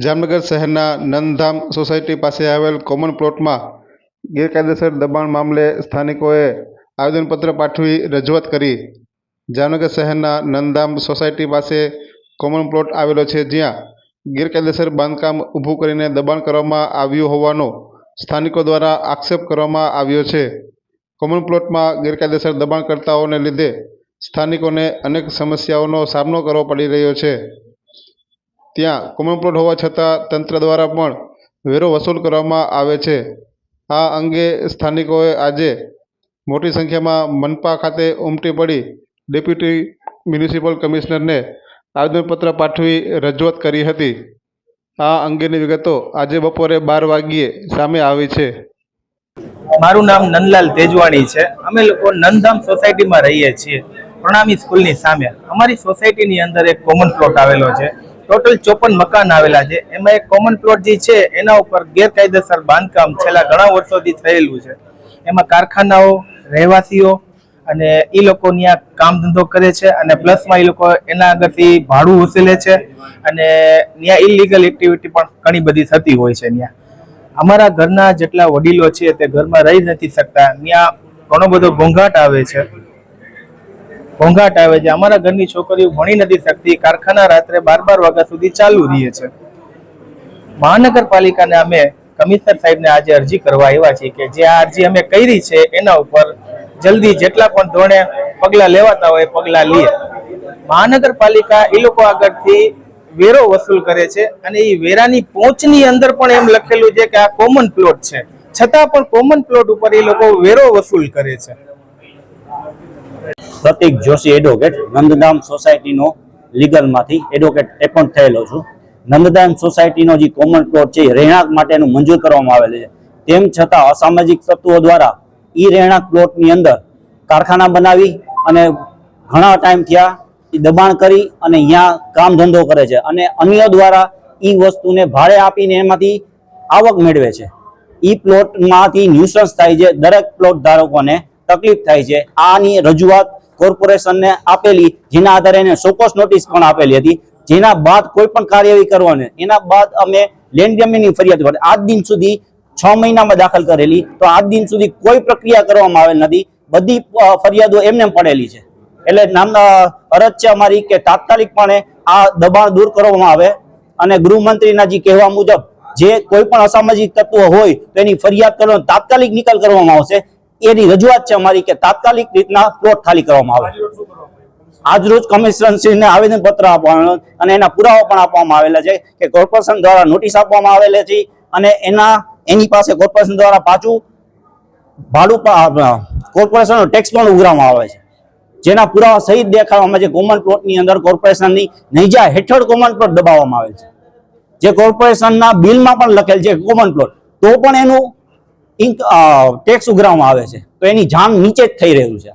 જામનગર શહેરના નંદધામ સોસાયટી પાસે આવેલ કોમન પ્લોટમાં ગેરકાયદેસર દબાણ મામલે સ્થાનિકોએ આવેદનપત્ર પાઠવી રજૂઆત કરી. જામનગર શહેરના નંદધામ સોસાયટી પાસે કોમન પ્લોટ આવેલો છે, જ્યાં ગેરકાયદેસર બાંધકામ ઊભું કરીને દબાણ કરવામાં આવ્યું હોવાનો સ્થાનિકો દ્વારા આક્ષેપ કરવામાં આવ્યો છે. કોમન પ્લોટમાં ગેરકાયદેસર દબાણકર્તાઓને લીધે સ્થાનિકોને અનેક સમસ્યાઓનો સામનો કરવો પડી રહ્યો છે. ત્યાં કોમન પ્લોટ હોવા છતાં તંત્ર દ્વારા પણ વેરો વસૂલ કરવામાં આવે છે. આ અંગે સ્થાનિકોએ આજે મોટી સંખ્યામાં મનપા ખાતે ઉમટી પડી ડેપ્યુટી મ્યુનિસિપલ કમિશનરને આવેદનપત્ર પાઠવી રજૂઆત કરી હતી. આ અંગેની વિગતો આજે બપોરે 12 વાગ્યે સામે આવી છે. મારું નામ નંદલાલ તેજવાણી છે. અમે લોકો નંદધામ સોસાયટીમાં રહીએ છીએ, પ્રણામી સ્કૂલની સામે. અમારી સોસાયટીની અંદર એક કોમન પ્લોટ આવેલો છે. ટોટલ 54 મકાન આવેલા છે. એમાં એક કોમન પ્લોટ જે છે એના ઉપર ગેરકાયદેસર બાંધકામ છેલ્લા ઘણા વર્ષોથી થયેલું છે. એમાં કારખાનાઓ, રહેવાસીઓ અને એ લોકો ત્યાં કામ ધંધો કરે છે અને પ્લસમાં એ લોકો એના આગળથી ભાડું વસૂલે છે અને ત્યાં ઇલીગલ એક્ટિવિટી પણ ઘણી બધી થતી હોય છે. ત્યાં અમારા ઘરના જેટલા વડીલો છે તે ઘરમાં રહી નથી શકતા. ત્યાં ઘણો બધો ઘોંઘાટ આવે છે. અમારા ઘરની છોકરીઓ ભણી નથી શકતી. કારખાના રાત્રે 12 વાગ્યા સુધી ચાલુ રહે છે. મહાનગરપાલિકાને અમે કમિશનર સાહેબને આજે અરજી કરવા આવ્યા છીએ કે જે આ અરજી અમે કરી છે એના ઉપર જલ્દી જેટલા પણ ધોરણે પગલાં લેવાતા હોય પગલાં લે. મહાનગરપાલિકા એ લોકો આગળથી વેરો વસૂલ કરે છે અને એ વેરાની પહોંચની અંદર પણ એમ લખેલું છે કે આ કોમન પ્લોટ છે, છતાં પણ કોમન પ્લોટ ઉપર એ લોકો વેરો વસૂલ કરે છે. પ્રતિક Joshi advocate, Nanddham સોસાયટીનો લીગલમાંથી advocate appoint થયેલો છું. નંદધામ સોસાયટીનો જે કોમન પ્લોટ છે એ રહેણાંક માટેનું મંજૂર કરવામાં આવેલ છે. તેમ છતાં અસામાજિક તત્વો દ્વારા એ રહેણાંક પ્લોટની અંદર કારખાના બનાવી અને ઘણા ટાઈમ થયા એ દબાણ કરી અને અહીંયા કામ ધંધો કરે છે અને અન્ય દ્વારા એ વસ્તુને ભાડે આપીને એમાંથી આવક મેળવે છે. એ પ્લોટમાંથી ન્યુસન્સ થાય છે, દરેક પ્લોટ ધારકોને તકલીફ થાય છે. આની રજૂઆત કોર્પોરેશનને આપેલી, જેના આધારે એને ચોક્કસ નોટિસ પણ આપેલી હતી. જેના બાદ કોઈ પણ કાર્યવાહી કરવાની, એના બાદ અમે લેન્ડ જમીનની ફરિયાદ કરી. આજ દિન સુધી 6 મહિનામાં દાખલ કરેલી, તો આજ દિન સુધી કોઈ પ્રક્રિયા કરવામાં આવેલ નથી. બધી ફરિયાદો એમને પડેલી છે. એટલે અરજ છે અમારી કે તાત્કાલિકપણે આ દબાણ દૂર કરવામાં આવે અને ગૃહમંત્રીના જે કહેવા મુજબ જે કોઈ પણ અસામાજિક તત્વો હોય તો એની ફરિયાદ કરવાનો તાત્કાલિક નિકાલ કરવામાં આવશે. એની રજૂઆત છે અમારી કે તાત્કાલિક રીતના પ્લોટ ખાલી કરવામાં આવે. આજરોજ કમિશનરશ્રીને આવેદનપત્ર આપવાનું અને એના પુરાવા પણ આપવામાં આવેલા છે કે કોર્પોરેશન દ્વારા નોટિસ આપવામાં આવેલી છે અને એની પાસે કોર્પોરેશન દ્વારા પાછું ભાડું કોર્પોરેશનનો ટેક્સ પણ ઉઘરાવવામાં આવે છે. જેના પુરાવા સહિત દેખાડવામાં છે. કોમન પ્લોટની અંદર કોર્પોરેશનની નૈજા હેઠળ કોમન પ્લોટ દબાવવામાં આવે છે, જે કોર્પોરેશનના બિલમાં પણ લખેલ છે કોમન પ્લોટ, તો પણ એનું ટેક્સ ઉઘરાવવામાં આવે છે. તો એની જાણ નીચે જ થઈ રહ્યું છે.